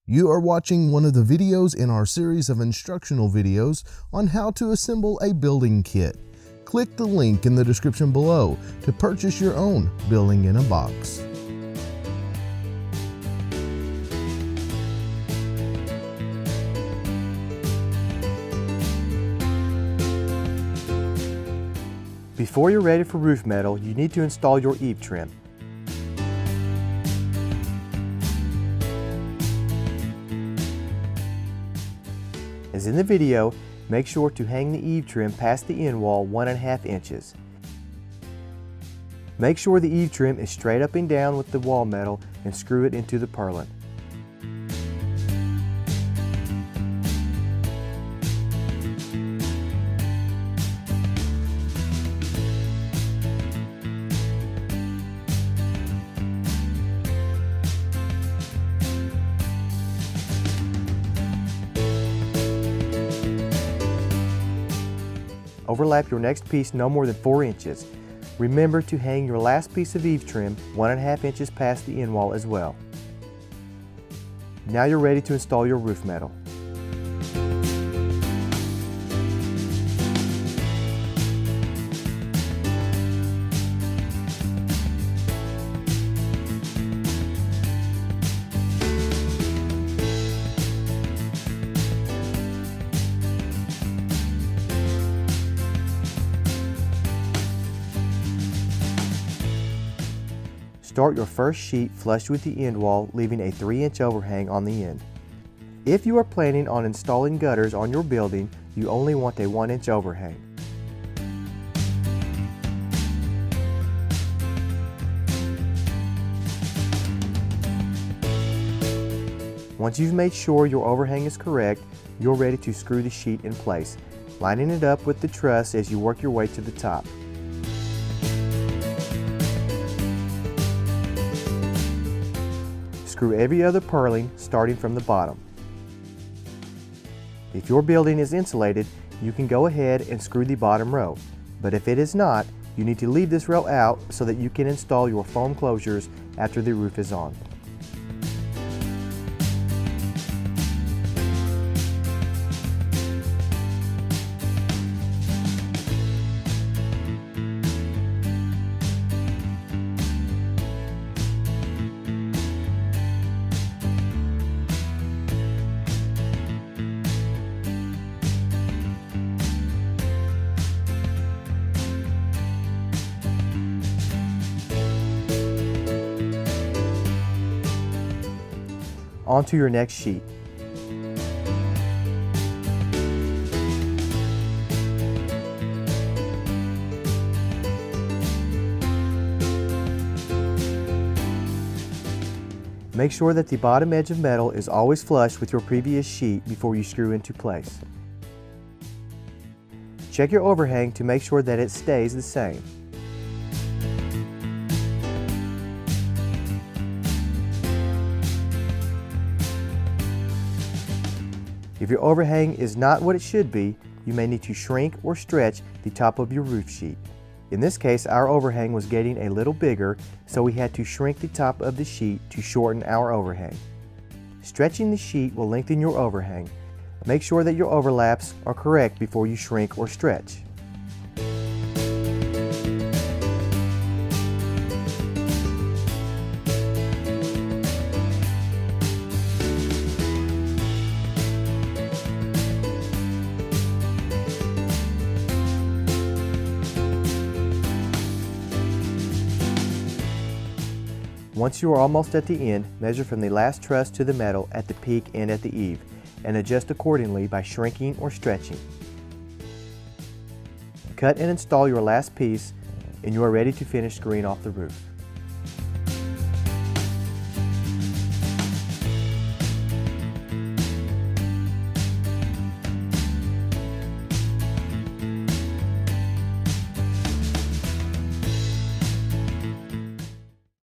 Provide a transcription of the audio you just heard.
You are watching one of the videos in our series of instructional videos on how to assemble a building kit. Click the link in the description below to purchase your own building in a box. Before you're ready for roof metal, you need to install your eave trim. As in the video, make sure to hang the eave trim past the end wall 1.5 inches. Make sure the eave trim is straight up and down with the wall metal and screw it into the purlin. Overlap your next piece no more than 4 inches. Remember to hang your last piece of eave trim 1.5 inches past the end wall as well. Now you're ready to install your roof metal. Start your first sheet flush with the end wall, leaving a 3-inch overhang on the end. If you are planning on installing gutters on your building, you only want a 1-inch overhang. Once you've made sure your overhang is correct, you're ready to screw the sheet in place, lining it up with the truss as you work your way to the top. Screw every other purling starting from the bottom. If your building is insulated, you can go ahead and screw the bottom row, but if it is not, you need to leave this row out so that you can install your foam closures after the roof is on. Onto your next sheet. Make sure that the bottom edge of metal is always flush with your previous sheet before you screw into place. Check your overhang to make sure that it stays the same. If your overhang is not what it should be, you may need to shrink or stretch the top of your roof sheet. In this case, our overhang was getting a little bigger, so we had to shrink the top of the sheet to shorten our overhang. Stretching the sheet will lengthen your overhang. Make sure that your overlaps are correct before you shrink or stretch. Once you are almost at the end, measure from the last truss to the metal at the peak and at the eave, and adjust accordingly by shrinking or stretching. Cut and install your last piece, and you are ready to finish screwing off the roof.